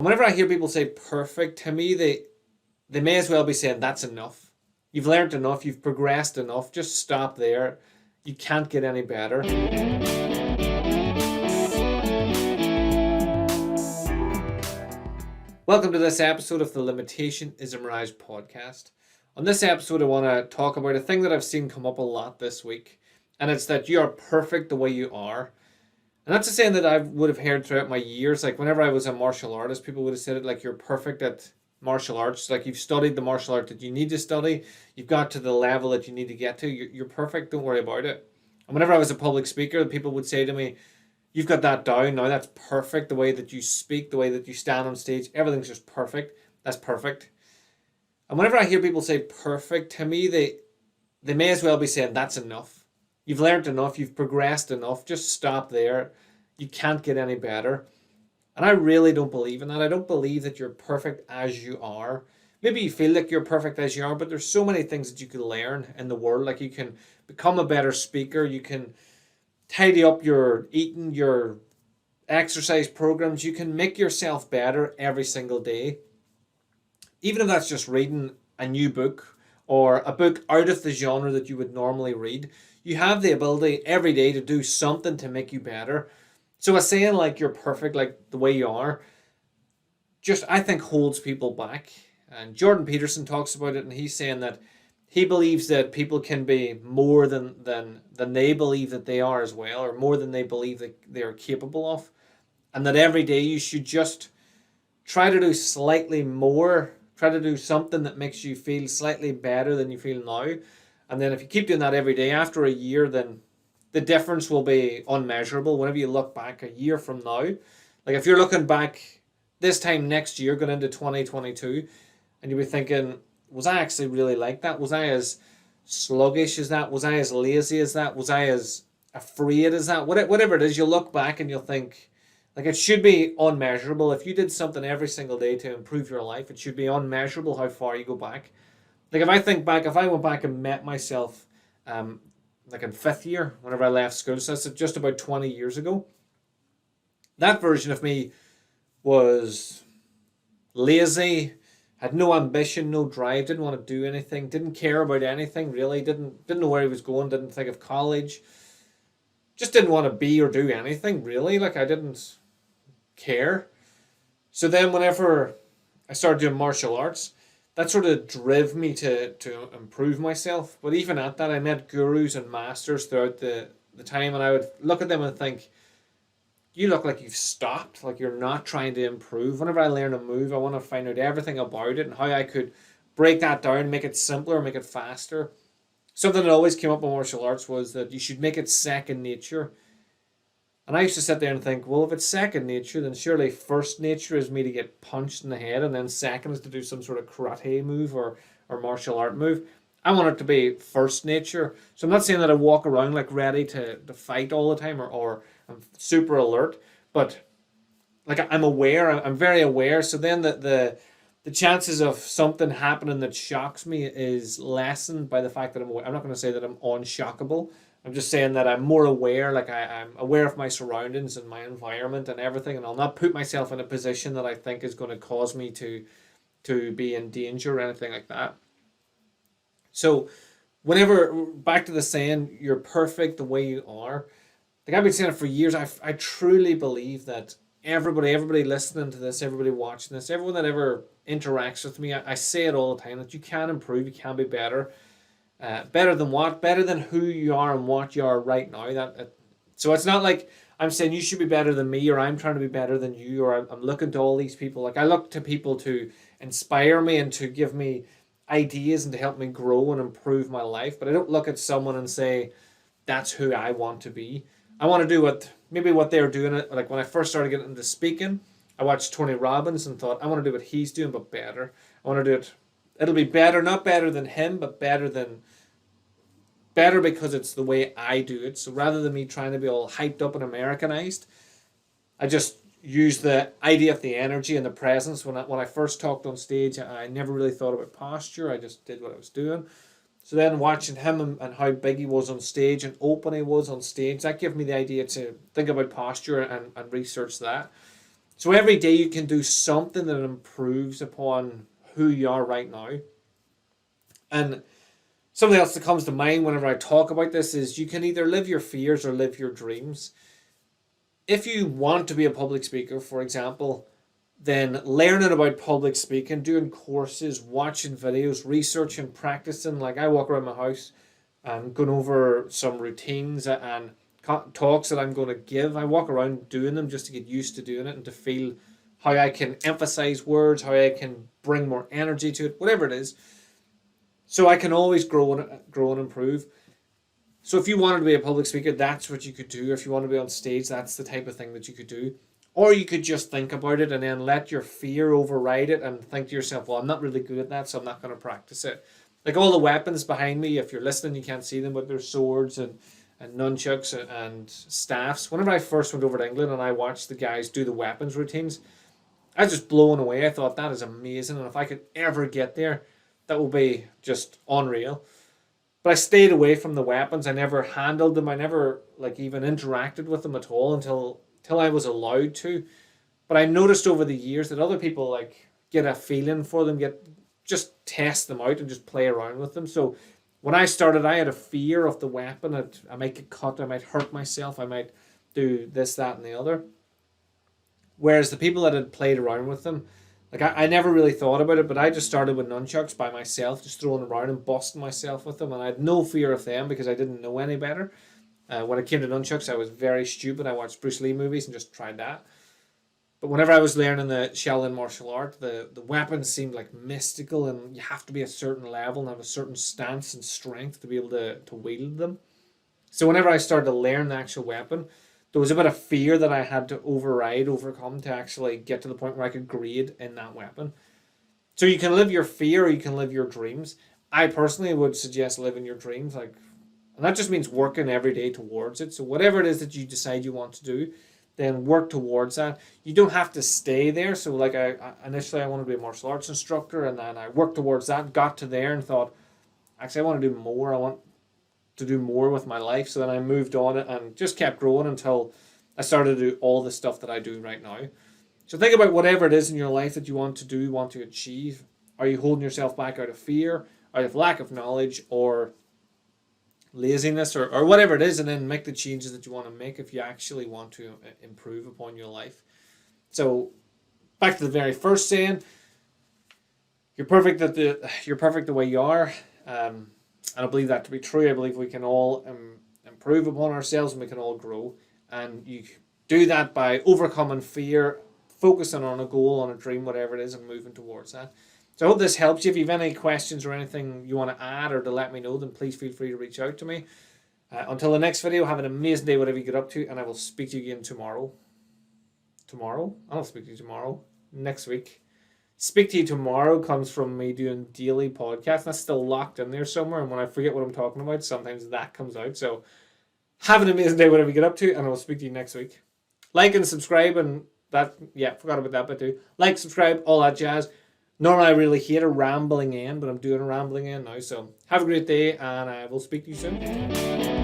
Whenever I hear people say perfect, to me they may as well be saying that's enough. You've learned enough, you've progressed enough, just stop there. You can't get any better. Welcome to this episode of the Limitation Is A Mirage podcast. On this episode, I want to talk about a thing that I've seen come up a lot this week, and it's that you are perfect the way you are. And that's a saying that I would have heard throughout my years. Like whenever I was a martial artist, people would have said it like you're perfect at martial arts. Like you've studied the martial art that you need to study. You've got to the level that you need to get to. You're perfect. Don't worry about it. And whenever I was a public speaker, people would say to me, you've got that down now. That's perfect. The way that you speak, the way that you stand on stage, everything's just perfect. That's perfect. And whenever I hear people say perfect, to me, they may as well be saying that's enough. You've learned enough, you've progressed enough, just stop there. You can't get any better. And I really don't believe in that. I don't believe that you're perfect as you are. Maybe you feel like you're perfect as you are, but there's so many things that you can learn in the world. Like you can become a better speaker, you can tidy up your eating, your exercise programs, you can make yourself better every single day. Even if that's just reading a new book or a book out of the genre that you would normally read, you have the ability every day to do something to make you better. So a saying like you're perfect, like the way you are, just I think holds people back. And Jordan Peterson talks about it, and he's saying that he believes that people can be more than they believe that they are as well, or more than they believe that they are capable of. And that every day you should just try to do slightly more, try to do something that makes you feel slightly better than you feel now. And then if you keep doing that every day, after a year, then the difference will be unmeasurable. Whenever you look back a year from now, like if you're looking back this time next year, going into 2022, and you'll be thinking, was I actually really like that? Was I as sluggish as that? Was I as lazy as that? Was I as afraid as that? Whatever it is, you'll look back and you'll think, like it should be unmeasurable. If you did something every single day to improve your life, it should be unmeasurable how far you go back. Like if I think back, if I went back and met myself, like in fifth year, whenever I left school, so that's just about 20 years ago, that version of me was lazy, had no ambition, no drive, didn't want to do anything, didn't care about anything really, didn't know where he was going, didn't think of college, just didn't want to be or do anything really. Like I didn't care. So then whenever I started doing martial arts, that sort of drove me to improve myself. But even at that, I met gurus and masters throughout the time, and I would look at them and think, you look like you've stopped, like you're not trying to improve. Whenever I learn a move, I want to find out everything about it and how I could break that down, make it simpler, make it faster. Something that always came up in martial arts was that you should make it second nature. And I used to sit there and think, well, if it's second nature, then surely first nature is me to get punched in the head, and then second is to do some sort of karate move or martial art move. I want it to be first nature. So I'm not saying that I walk around like ready to fight all the time or I'm super alert, but like I'm aware, I'm very aware. So then the chances of something happening that shocks me is lessened by the fact that I'm aware. I'm not going to say that I'm unshockable. I'm just saying that I'm more aware, like I'm aware of my surroundings and my environment and everything, and I'll not put myself in a position that I think is going to cause me to be in danger or anything like that. So whenever, back to the saying, you're perfect the way you are, like I've been saying it for years, I truly believe that everybody listening to this, everybody watching this, everyone that ever interacts with me, I say it all the time, that you can improve, you can be better. Better than what? Better than who you are and what you are right now. So it's not like I'm saying you should be better than me, or I'm trying to be better than you, or I'm looking to all these people. Like I look to people to inspire me and to give me ideas and to help me grow and improve my life. But I don't look at someone and say that's who I want to be. I want to do what they're doing. Like when I first started getting into speaking, I watched Tony Robbins and thought I want to do what he's doing but better. I want to do it. It'll be better, not better than him, but better because it's the way I do it. So rather than me trying to be all hyped up and Americanized, I just use the idea of the energy and the presence. When I first talked on stage, I never really thought about posture. I just did what I was doing. So then watching him and how big he was on stage and open he was on stage, that gave me the idea to think about posture and research that. So every day you can do something that improves upon who you are right now. And something else that comes to mind whenever I talk about this is you can either live your fears or live your dreams. If you want to be a public speaker, for example, then learning about public speaking, doing courses, watching videos, researching, practicing. Like I walk around my house and going over some routines and talks that I'm going to give. I walk around doing them just to get used to doing it and to feel how I can emphasize words, how I can bring more energy to it, whatever it is. So I can always grow and improve. So if you wanted to be a public speaker, that's what you could do. If you want to be on stage, that's the type of thing that you could do. Or you could just think about it and then let your fear override it and think to yourself, well, I'm not really good at that, so I'm not going to practice it. Like all the weapons behind me, if you're listening, you can't see them, but there's swords and nunchucks and staffs. Whenever I first went over to England and I watched the guys do the weapons routines, I was just blown away. I thought that is amazing. And if I could ever get there, that would be just unreal. But I stayed away from the weapons. I never handled them. I never even interacted with them at all until I was allowed to. But I noticed over the years that other people get a feeling for them, just test them out and just play around with them. So when I started, I had a fear of the weapon. I might get cut. I might hurt myself. I might do this, that, and the other. Whereas the people that had played around with them, I never really thought about it, but I just started with nunchucks by myself, just throwing them around and busting myself with them. And I had no fear of them because I didn't know any better. When it came to nunchucks, I was very stupid. I watched Bruce Lee movies and just tried that. But whenever I was learning the Shaolin martial art, the weapons seemed mystical, and you have to be a certain level and have a certain stance and strength to be able to wield them. So whenever I started to learn the actual weapon, there was a bit of fear that I had to overcome to actually get to the point where I could grade in that weapon. So you can live your fear or you can live your dreams. I personally would suggest living your dreams, and that just means working every day towards it. So whatever it is that you decide you want to do, then work towards that. You don't have to stay there. So initially I wanted to be a martial arts instructor, and then I worked towards that, got to there and thought, actually I want to do more. I want to do more with my life. So then I moved on and just kept growing until I started to do all the stuff that I do right now. So think about whatever it is in your life that you want to do, want to achieve. Are you holding yourself back out of fear, out of lack of knowledge, or laziness, or whatever it is, and then make the changes that you want to make if you actually want to improve upon your life. So back to the very first saying, you're perfect the way you are. And I believe that to be true. I believe we can all improve upon ourselves and we can all grow. And you do that by overcoming fear, focusing on a goal, on a dream, whatever it is, and moving towards that. So I hope this helps you. If you have any questions or anything you want to add or to let me know, then please feel free to reach out to me. Until the next video, have an amazing day, whatever you get up to, and I will speak to you again tomorrow. Tomorrow? I'll speak to you tomorrow. Next week. Speak to you tomorrow comes from me doing daily podcasts. That's still locked in there somewhere, and when I forget what I'm talking about, sometimes that comes out. So have an amazing day, whatever you get up to, and I will speak to you next week. Like and subscribe, and forgot about that bit too. Like, subscribe, all that jazz. Normally I really hate a rambling end, but I'm doing a rambling end now. So have a great day, and I will speak to you soon.